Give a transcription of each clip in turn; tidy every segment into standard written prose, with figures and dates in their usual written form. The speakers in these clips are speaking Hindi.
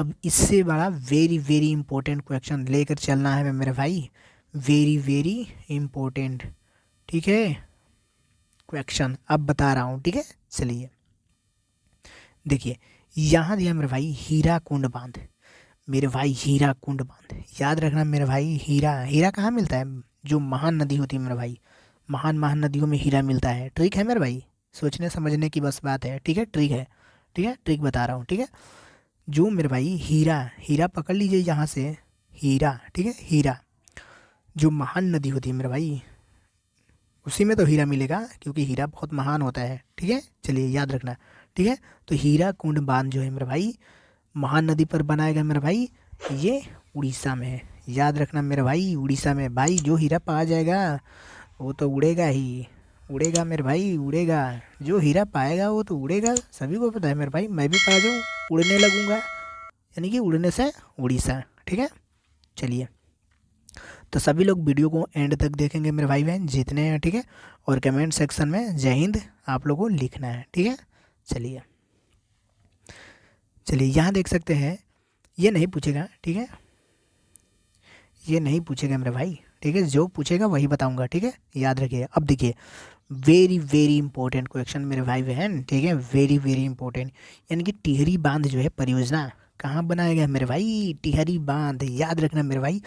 अब इससे बड़ा वेरी वेरी इंपॉर्टेंट क्वेश्चन लेकर चलना है मेरे भाई, वेरी वेरी इंपॉर्टेंट, ठीक है। क्वेश्चन अब बता रहा हूँ, ठीक है। चलिए देखिए, यहाँ दिया मेरे भाई हीरा कुंड बांध, मेरे भाई हीरा कुंड बांध। याद रखना मेरे भाई, हीरा हीरा कहाँ मिलता है? जो महान नदी होती है मेरे भाई, महान महान नदियों में हीरा मिलता है। ट्रिक है मेरे भाई, सोचने समझने की बस बात है, ठीक है। ट्रिक है, ठीक है, ट्रिक बता रहा हूँ, ठीक है। जो मेरे भाई हीरा, हीरा पकड़ लीजिए यहाँ से, हीरा, ठीक है। हीरा जो महान नदी होती है मेरे भाई, उसी में तो हीरा मिलेगा, क्योंकि हीरा बहुत महान होता है, ठीक है। चलिए याद रखना, ठीक है। तो हीरा कुंड बांध जो है मेरे भाई, महान नदी पर बनाया गया मेरे भाई, ये उड़ीसा में है। याद रखना मेरे भाई, उड़ीसा में। भाई जो हीरा पा जाएगा वो तो उड़ेगा ही, उड़ेगा मेरे भाई, उड़ेगा। जो हीरा पाएगा वो तो उड़ेगा, सभी को पता है मेरे भाई। मैं भी पा जाऊँ, उड़ने लगूंगा, यानी कि उड़ने से उड़ीसा, ठीक है। चलिए, तो सभी लोग वीडियो को एंड तक देखेंगे मेरे भाई बहन जितने हैं, ठीक है। और कमेंट सेक्शन में जय हिंद आप लोगों को लिखना है, ठीक है। चलिए चलिए, यहाँ देख सकते हैं, ये नहीं पूछेगा, ठीक है। ये नहीं पूछेगा मेरे भाई, ठीक है। जो पूछेगा वही बताऊंगा, ठीक है। याद रखिए। अब देखिए, वेरी वेरी इंपॉर्टेंट क्वेश्चन मेरे भाई बहन, ठीक है। वेरी वेरी इंपॉर्टेंट, यानी कि टिहरी बांध जो है परियोजना कहाँ बनाया गया मेरे भाई? टिहरी बांध। याद रखना मेरे भाई,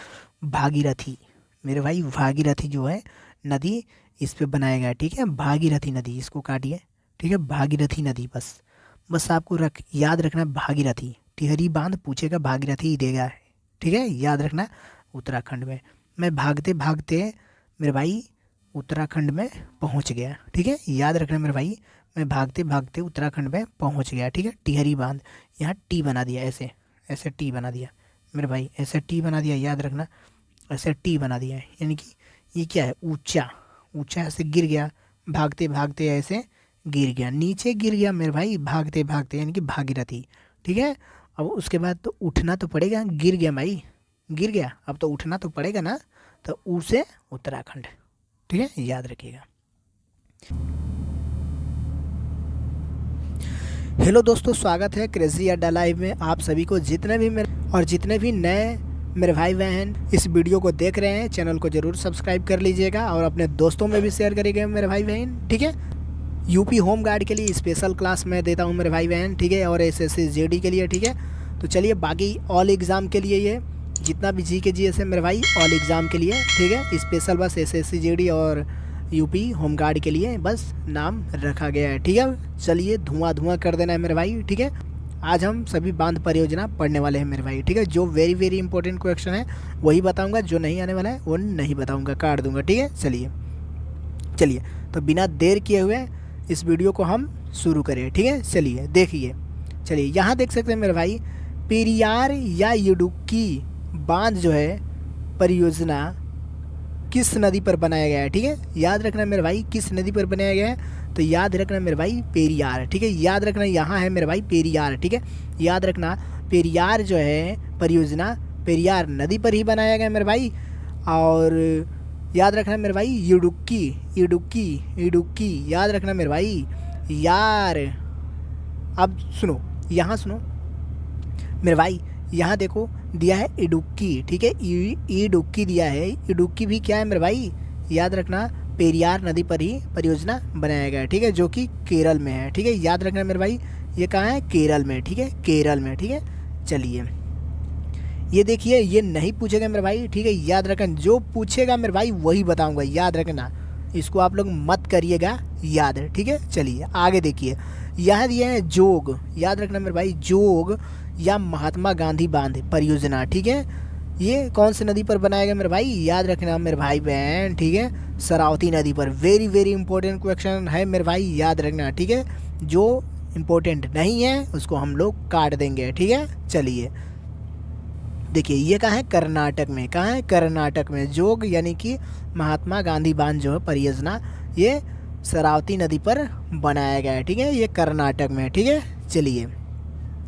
भागीरथी, मेरे भाई भागीरथी जो है नदी, इस पे बनाया गया, ठीक है। भागीरथी नदी, इसको काटिए, ठीक है। भागीरथी नदी, बस बस आपको याद रखना भागीरथी। टिहरी बांध पूछेगा, भागीरथी ही देगा, ठीक है। याद रखना, उत्तराखंड में। मैं भागते भागते मेरे भाई उत्तराखंड में पहुंच गया, ठीक है। याद रखना मेरे भाई, मैं भागते भागते उत्तराखंड में पहुंच गया, ठीक है। टिहरी बांध, यहाँ टी बना दिया, ऐसे ऐसे टी बना दिया मेरे भाई, ऐसे टी बना दिया। याद रखना, ऐसे टी बना दिया है, यानी कि ये क्या है? ऊंचा, ऊंचा ऐसे गिर गया, भागते भागते ऐसे गिर गया, नीचे गिर गया मेरे भाई, भागते भागते, यानी कि भागीरथी, ठीक है। अब उसके बाद तो उठना तो पड़ेगा, गिर गया भाई, गिर गया, अब तो उठना तो पड़ेगा ना, तो ऊ से उत्तराखंड, ठीक है। याद रखिएगा। हेलो दोस्तों, स्वागत है क्रेजी अड्डा लाइव में। आप सभी को जितने भी नए मेरे भाई बहन इस वीडियो को देख रहे हैं, चैनल को जरूर सब्सक्राइब कर लीजिएगा और अपने दोस्तों में भी शेयर करिएगा मेरे भाई बहन, ठीक है। यूपी होम गार्ड के लिए स्पेशल क्लास मैं देता हूँ मेरे भाई बहन, ठीक है। और एसएससी जीडी के लिए, ठीक है। तो चलिए, बाकी ऑल एग्ज़ाम के लिए ये जितना भी जी के जीएस है मेरे भाई, ऑल एग्ज़ाम के लिए, ठीक है। स्पेशल बस एसएससी जीडी और यूपी होम गार्ड के लिए बस नाम रखा गया है, ठीक है। चलिए, धुआं धुआं कर देना है मेरे भाई, ठीक है। आज हम सभी बांध परियोजना पढ़ने वाले हैं मेरे भाई, ठीक है। जो वेरी वेरी इंपॉर्टेंट क्वेश्चन है वही बताऊंगा, जो नहीं आने वाला है वो नहीं बताऊंगा, काट दूंगा, ठीक है। चलिए चलिए, तो बिना देर किए हुए इस वीडियो को हम शुरू करें, ठीक है। चलिए देखिए, चलिए यहाँ देख सकते हैं मेरे भाई, पेरियार या इडुक्की बांध जो है परियोजना किस नदी पर बनाया गया है, ठीक है। याद रखना मेरे भाई, किस नदी पर बनाया गया है? तो याद रखना मेरे भाई, पेरियार, ठीक है। याद रखना, यहाँ है मेरे भाई पेरियार, ठीक है। याद रखना, पेरियार जो है परियोजना पेरियार नदी पर ही बनाया गया मेरे भाई। और याद रखना मेरे भाई, इडुक्की इडुक्की इडुक्की, याद रखना मेरे भाई यार। अब सुनो, यहाँ सुनो मेरे भाई, यहाँ देखो दिया है इडुक्की, ठीक है। इडुक्की दिया है, इडुक्की भी क्या है मेरे भाई? याद रखना, पेरियार नदी पर ही परियोजना बनाया गया है, ठीक है, जो कि केरल में है, ठीक है। याद रखना मेरे भाई, ये कहाँ है? केरल में, ठीक है, केरल में, ठीक है। चलिए, ये देखिए, ये नहीं पूछेगा मेरे भाई, ठीक है। याद रखना, जो पूछेगा मेरे भाई वही बताऊंगा, याद रखना, इसको आप लोग मत करिएगा याद, ठीक है। चलिए आगे देखिए, यहाँ दिए हैं जोग। याद रखना मेरे भाई, जोग या महात्मा गांधी बांध परियोजना, ठीक है। ये कौन सी नदी पर बनाया गया मेरे भाई? याद रखना मेरे भाई बहन, ठीक है, शरावती नदी पर। वेरी वेरी इंपॉर्टेंट क्वेश्चन है मेरे भाई, याद रखना, ठीक है। जो इम्पोर्टेंट नहीं है उसको हम लोग काट देंगे, ठीक है। चलिए देखिए, ये कहाँ है? कर्नाटक में। कहाँ है? कर्नाटक में। जोग यानी कि महात्मा गांधी बांध जो है परियोजना, ये शरावती नदी पर बनाया गया है, ठीक है। ये कर्नाटक में, ठीक है। चलिए,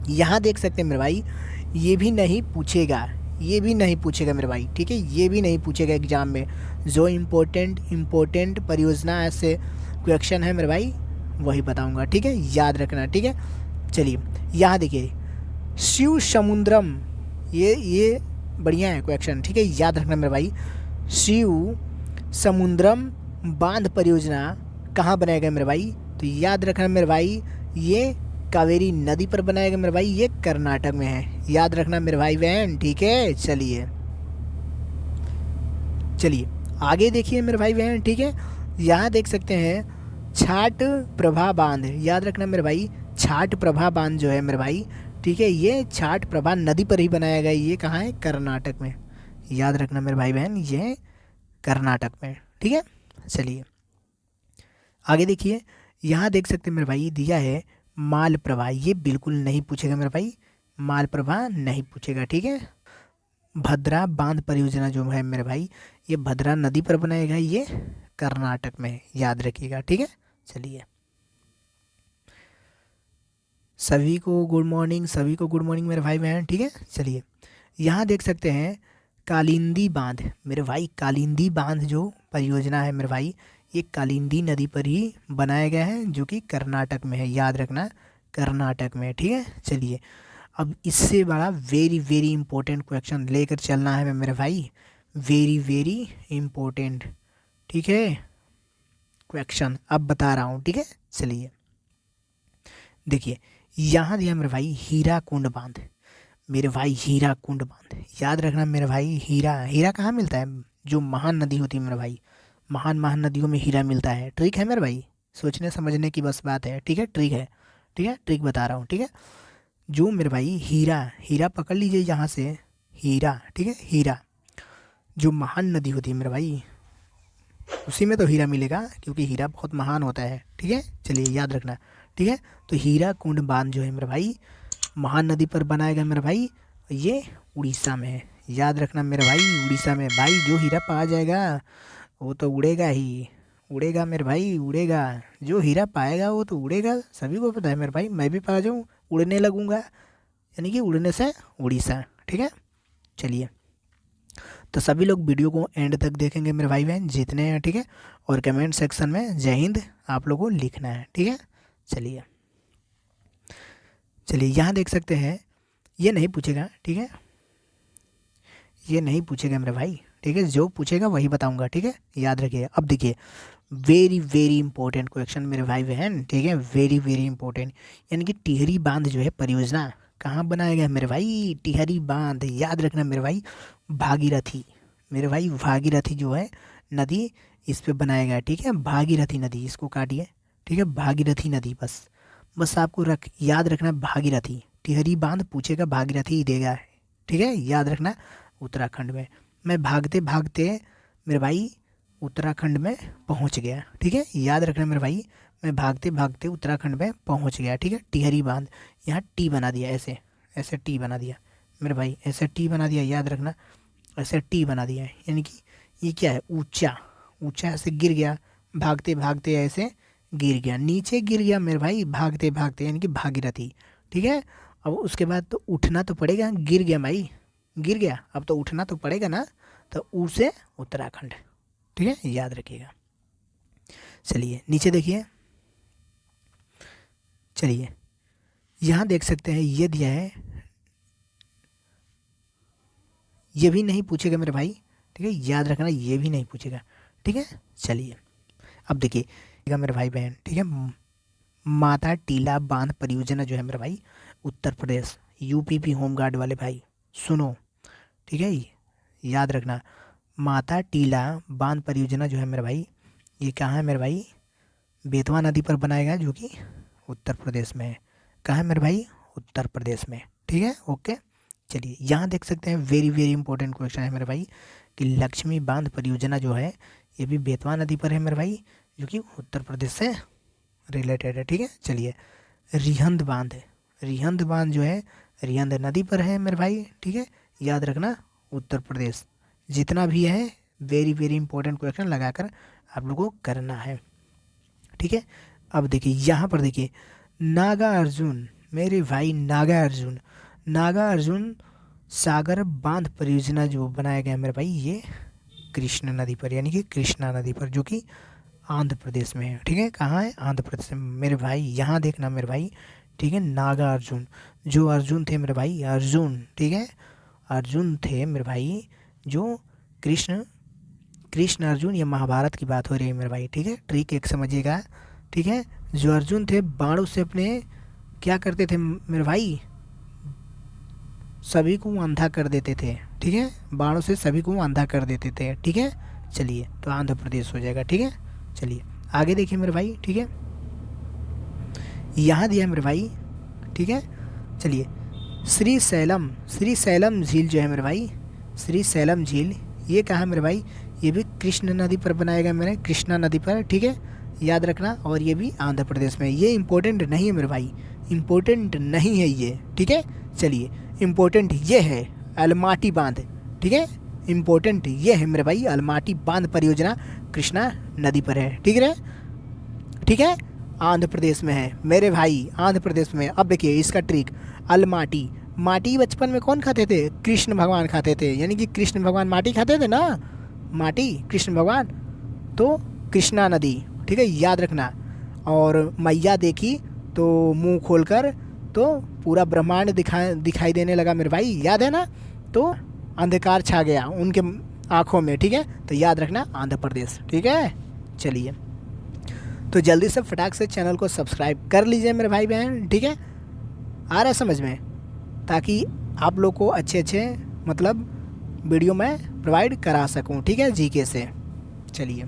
यहाँ देख सकते हैं मेरे भाई, ये भी नहीं पूछेगा, ये भी नहीं पूछेगा मेरे भाई, ठीक है। ये भी नहीं पूछेगा एग्जाम में। जो इम्पोर्टेंट परियोजना ऐसे क्वेश्चन है मेरे भाई, वही बताऊंगा, ठीक है। याद रखना, ठीक है। चलिए यहाँ देखिए, शिव समुद्रम, ये बढ़िया है क्वेश्चन, ठीक है, याद रखना मेरे भाई। शिव समुद्रम बांध परियोजना कहाँ बनाया गया मेरे भाई? तो याद रखना मेरे भाई, ये कावेरी नदी पर बनाया गया मेरे भाई, ये कर्नाटक में है, याद रखना मेरे भाई बहन, ठीक है। चलिए चलिए आगे देखिए मेरे भाई बहन, ठीक है। यहाँ देख सकते हैं छाट प्रभा बांध, याद रखना मेरे भाई, छाट प्रभा बांध जो है मेरे भाई, ठीक है, ये छाट प्रभा नदी पर ही बनाया गया, ये कहाँ है? कर्नाटक में, याद रखना मेरे भाई बहन, ये कर्नाटक में, ठीक है। चलिए आगे देखिए, यहाँ देख सकते हैं मेरे भाई दिया है माल प्रवाह, ये बिल्कुल नहीं पूछेगा मेरे भाई, माल प्रवाह नहीं पूछेगा, ठीक है। भद्रा बांध परियोजना जो है मेरे भाई, ये भद्रा नदी पर बनाया गया, ये कर्नाटक में, याद रखिएगा, ठीक है। चलिए सभी को गुड मॉर्निंग, सभी को गुड मॉर्निंग मेरे भाई बहन, ठीक है। चलिए यहाँ देख सकते हैं कालिंदी बांध मेरे भाई, कालिंदी बांध जो परियोजना है मेरे भाई, ये कालिंदी नदी पर ही बनाया गया है, जो कि कर्नाटक में है, याद रखना कर्नाटक में, ठीक है। चलिए अब इससे बड़ा वेरी वेरी इंपॉर्टेंट क्वेश्चन लेकर चलना है मेरे भाई, वेरी वेरी इंपॉर्टेंट, ठीक है, क्वेश्चन अब बता रहा हूँ, ठीक है। चलिए देखिए यहाँ दिया मेरे भाई हीरा कुंड बांध, मेरे भाई हीरा कुंड बांध, याद रखना मेरे भाई, हीरा कहाँ मिलता है? जो महान नदी होती है मेरे भाई, महान महान नदियों में हीरा मिलता है, ट्रिक है मेरे भाई, सोचने समझने की बस बात है, ठीक है, ट्रिक है, ठीक है, ट्रिक बता रहा हूँ, ठीक है। जो मेरे भाई हीरा पकड़ लीजिए यहाँ से, हीरा, ठीक है, हीरा जो महान नदी होती है मेरे भाई, उसी में तो हीरा मिलेगा, क्योंकि हीरा बहुत महान होता है, ठीक है। चलिए याद रखना, ठीक है। तो हीरा कुंड बांध जो है मेरे भाई, महान नदी पर बनाया गया मेरे भाई, ये उड़ीसा में है, याद रखना मेरे भाई, उड़ीसा में। भाई जो हीरा पा जाएगा वो तो उड़ेगा ही, उड़ेगा मेरे भाई, उड़ेगा, जो हीरा पाएगा वो तो उड़ेगा, सभी को पता है मेरे भाई, मैं भी पा जाऊँ उड़ने लगूंगा, यानी कि उड़ने से उड़ीसा, ठीक है। चलिए तो सभी लोग वीडियो को एंड तक देखेंगे मेरे भाई बहन जितने हैं, ठीक है, और कमेंट सेक्शन में जय हिंद आप लोगों को लिखना है, ठीक है। चलिए चलिए यहाँ देख सकते हैं, ये नहीं पूछेगा, ठीक है, ये नहीं पूछेगा मेरे भाई, ठीक है, जो पूछेगा वही बताऊंगा, ठीक है, याद रखिए। अब देखिए वेरी वेरी इंपॉर्टेंट क्वेश्चन मेरे भाई बहन, ठीक है, वेरी वेरी इंपॉर्टेंट, यानी कि टिहरी बांध जो है परियोजना कहाँ बनाया गया मेरे भाई? टिहरी बांध, याद रखना मेरे भाई, भागीरथी, मेरे भाई भागीरथी जो है नदी, इस पे बनाया गया, ठीक है, भागीरथी नदी, इसको काटिए, ठीक है, भागीरथी नदी, बस आपको याद रखना भागीरथी, टिहरी बांध पूछेगा भागीरथी ही देगा, ठीक है, याद रखना। उत्तराखंड में, मैं भागते भागते मेरे भाई उत्तराखंड में पहुंच गया, ठीक है, याद रखना मेरे भाई, मैं भागते भागते उत्तराखंड में पहुंच गया, ठीक है। टिहरी बांध, यहाँ टी बना दिया, ऐसे ऐसे टी बना दिया मेरे भाई, ऐसे टी बना दिया, याद रखना, ऐसे टी बना दिया है, यानी कि ये क्या है? ऊंचा, ऊंचा ऐसे गिर गया, भागते भागते ऐसे गिर गया, नीचे गिर गया मेरे भाई, भागते भागते, यानी कि भागीरथी, ठीक है। अब उसके बाद तो उठना तो पड़ेगा, गिर गया भाई, गिर गया, अब तो उठना तो पड़ेगा ना, तो ऊ से उत्तराखंड, ठीक है, याद रखिएगा। चलिए नीचे देखिए, चलिए यहाँ देख सकते हैं ये दिया है, ये भी नहीं पूछेगा मेरे भाई, ठीक है, याद रखना ये भी नहीं पूछेगा, ठीक है। चलिए अब देखिए मेरे भाई बहन, ठीक है, माता टीला बांध परियोजना जो है मेरे भाई, उत्तर प्रदेश, यूपीपी होमगार्ड वाले भाई सुनो, ठीक है, याद रखना, माता टीला बांध परियोजना जो है मेरे भाई, ये कहाँ है मेरे भाई? बेतवा नदी पर बनाया गया, जो कि उत्तर प्रदेश में है, कहाँ है मेरे भाई? उत्तर प्रदेश में, ठीक है, ओके। चलिए यहाँ देख सकते हैं वेरी वेरी इंपॉर्टेंट क्वेश्चन है मेरे भाई, कि लक्ष्मी बांध परियोजना जो है ये भी बेतवा नदी पर है मेरे भाई, जो कि उत्तर प्रदेश से रिलेटेड है, ठीक है। चलिए रिहंद बांध, रिहंद बांध जो है रिहंद नदी पर है मेरे भाई, ठीक है, याद रखना उत्तर प्रदेश। जितना भी है वेरी वेरी इंपॉर्टेंट क्वेश्चन लगाकर आप लोगों को करना है, ठीक है। अब देखिए यहाँ पर देखिए नागा अर्जुन मेरे भाई, नागा अर्जुन, नागा अर्जुन सागर बांध परियोजना जो बनाया गया मेरे भाई, ये कृष्ण नदी पर, यानी कि कृष्णा नदी पर, जो कि आंध्र प्रदेश में है, ठीक है, कहाँ है? आंध्र प्रदेश में मेरे भाई। यहाँ देखना मेरे भाई, ठीक है, नागा अर्जुन। जो अर्जुन थे मेरे भाई, अर्जुन, ठीक है, अर्जुन थे मेरे भाई, जो कृष्ण कृष्ण अर्जुन, ये महाभारत की बात हो रही है मेरे भाई, ठीक है, ट्रिक एक समझिएगा, ठीक है। जो अर्जुन थे बाणों से अपने क्या करते थे मेरे भाई, सभी को अंधा कर देते थे, ठीक है, बाणों से सभी को अंधा कर देते थे, ठीक है। चलिए, तो आंध्र प्रदेश हो जाएगा, ठीक है। चलिए आगे देखिए मेरे भाई, ठीक है, यहाँ दिया है मेरे भाई, ठीक है। चलिए, श्री सैलम झील जो है मेरे भाई, श्री सैलम झील, ये कहाँ है मेरे भाई, ये भी कृष्ण नदी पर बनाया गया मेरे, कृष्णा नदी पर, ठीक है, याद रखना। और ये भी आंध्र प्रदेश में। ये इम्पोर्टेंट नहीं है मेरे भाई, इम्पोर्टेंट नहीं है ये, ठीक है। चलिए, इम्पोर्टेंट ये है अलमाटी बांध, ठीक है, इम्पोर्टेंट ये है मेरे भाई, अलमाटी बांध परियोजना कृष्णा नदी पर है, ठीक है, ठीक है, आंध्र प्रदेश में है मेरे भाई, आंध्र प्रदेश में। अब देखिए इसका ट्रिक, अलमाटी, माटी बचपन में कौन खाते थे, कृष्ण भगवान खाते थे, यानी कि कृष्ण भगवान माटी खाते थे ना, माटी कृष्ण भगवान, तो कृष्णा नदी, ठीक है, याद रखना। और मैया देखी तो मुंह खोलकर तो पूरा ब्रह्मांड दिखाई देने लगा मेरे भाई, याद है ना, तो अंधकार छा गया उनके आँखों में, ठीक है, तो याद रखना आंध्र प्रदेश, ठीक है। चलिए, तो जल्दी से फटाक से चैनल को सब्सक्राइब कर लीजिए मेरे भाई बहन, ठीक है, आ रहा है समझ में, ताकि आप लोग को अच्छे अच्छे मतलब वीडियो मैं प्रोवाइड करा सकूं, ठीक है, जीके से। चलिए,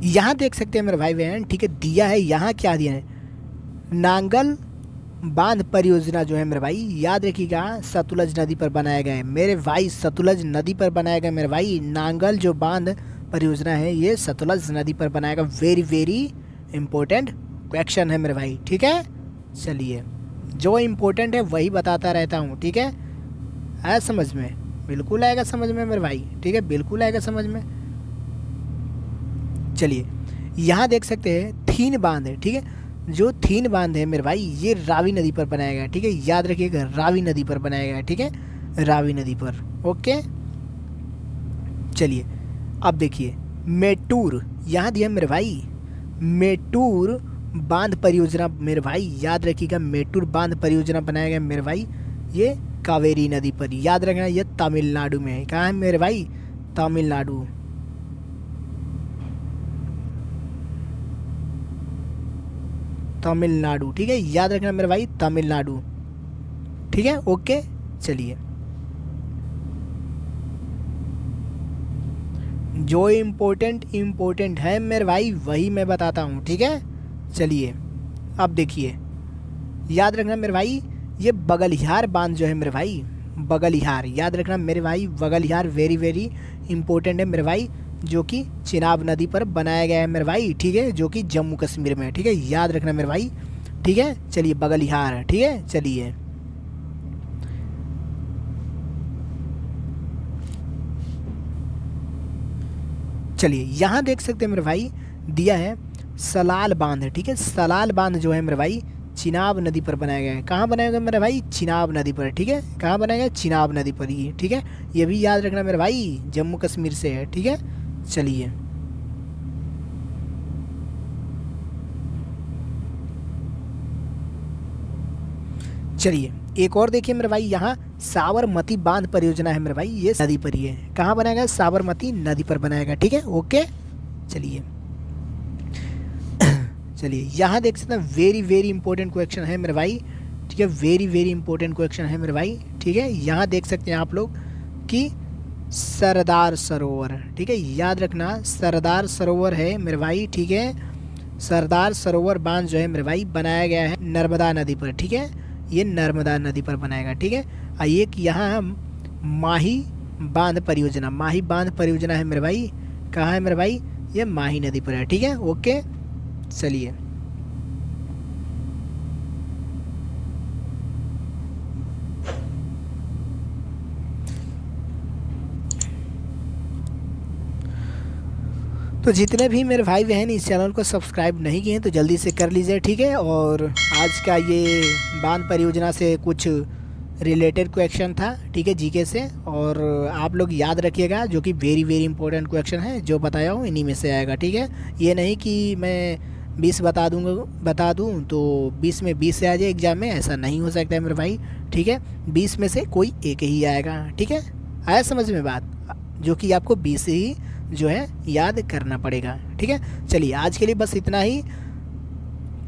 यहाँ देख सकते हैं मेरे भाई बहन, ठीक है, दिया है यहाँ, क्या दिया है, नांगल बांध परियोजना जो है मेरे भाई, याद रखिएगा, सतलुज नदी पर बनाया गया है मेरे भाई, सतलुज नदी पर बनाया गया मेरे भाई, नांगल जो बांध परियोजना है ये सतलुज नदी पर बनाया गया। वेरी वेरी इंपॉर्टेंट क्वेश्चन है मेरे भाई, ठीक है। चलिए, जो इम्पोर्टेंट है वही बताता रहता हूँ, ठीक है, आया समझ में, बिल्कुल आएगा समझ में मेरे भाई, ठीक है, बिल्कुल आएगा समझ में। चलिए, यहाँ देख सकते हैं थीन बांध है, ठीक है, जो थीन बांध है मेरे भाई ये रावी नदी पर बनाया गया, ठीक है, याद रखिएगा रावी नदी पर बनाया गया, ठीक है, रावी नदी पर, ओके। चलिए, अब देखिए मेटूर, यहाँ दिया मेरे भाई, मेटूर बांध परियोजना मेरे भाई, याद रखिएगा मेटूर बांध परियोजना बनाया गया मेरे भाई, ये कावेरी नदी पर, याद रखना, ये तमिलनाडु में है, कहाँ है मेरे भाई, तमिलनाडु, तमिलनाडु, ठीक है, याद रखना मेरे भाई, तमिलनाडु, ठीक है, ओके। चलिए, जो इम्पोर्टेंट है मेरे भाई वही मैं बताता हूँ, ठीक है। चलिए, अब देखिए, याद रखना मेरे भाई, ये बगलिहार बांध जो है मेरे भाई, बगलिहार, याद रखना मेरे भाई, बगलिहार वेरी वेरी इंपॉर्टेंट है मेरे भाई, जो कि चिनाब नदी पर बनाया गया है मेरे भाई, ठीक है, जो कि जम्मू कश्मीर में है, ठीक है, याद रखना मेरे भाई, ठीक है। चलिए, बगलिहार, ठीक है। चलिए, चलिए यहाँ देख सकते हैं मेरे भाई, दिया है सलाल बांध, ठीक है, सलाल बांध जो है मेरे भाई चिनाब नदी पर बनाया गया है, कहाँ बनाया गया मेरे भाई, चिनाब नदी पर, ठीक है, कहाँ बनाया गया, चिनाब नदी पर ही, ठीक है, ये भी याद रखना मेरे भाई, जम्मू कश्मीर से है, ठीक है। चलिए, चलिए एक और देखिए मेरे भाई, यहाँ साबरमती बांध परियोजना है मेरे भाई, ये नदी पर ही है, कहाँ बनाया गया, साबरमती नदी पर बनाया गया, ठीक है, ओके। चलिए, चलिए यहाँ देख सकते हैं, वेरी वेरी इंपॉर्टेंट क्वेश्चन है मेरे भाई, ठीक है, वेरी वेरी इंपॉर्टेंट क्वेश्चन है मेरे भाई, ठीक है। यहाँ देख सकते हैं आप लोग कि सरदार सरोवर, ठीक है, याद रखना सरदार सरोवर है मेरे भाई, ठीक है, सरदार सरोवर बांध जो है मेरे भाई बनाया गया है नर्मदा नदी पर, ठीक है, ये नर्मदा नदी पर बनाएगा, ठीक है। और एक यहाँ माही बांध परियोजना, माही बांध परियोजना है मेरे भाई, कहाँ है मेरे भाई, ये माही नदी पर है, ठीक है। ओके चलिए, तो जितने भी मेरे भाई बहन इस चैनल को सब्सक्राइब नहीं किए हैं तो जल्दी से कर लीजिए, ठीक है। और आज का ये बांध परियोजना से कुछ रिलेटेड क्वेश्चन था, ठीक है, जीके से, और आप लोग याद रखिएगा, जो कि वेरी वेरी इंपॉर्टेंट क्वेश्चन है, जो बताया हूँ इन्हीं में से आएगा, ठीक है। ये नहीं कि मैं 20 बता दूँ तो 20 में 20 से आ जाए एग्जाम में, ऐसा नहीं हो सकता है मेरे भाई, ठीक है। 20 में से कोई एक ही आएगा, ठीक है। आया समझ में बात, जो कि आपको 20 ही जो है याद करना पड़ेगा, ठीक है। चलिए आज के लिए बस इतना ही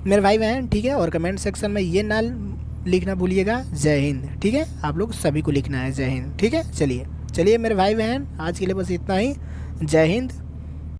मेरे भाई बहन, ठीक है। और कमेंट सेक्शन में ये ना लिखना भूलिएगा जय हिंद, ठीक है, आप लोग सभी को लिखना है जय हिंद, ठीक है। चलिए मेरे भाई बहन, आज के लिए बस इतना ही, जय हिंद।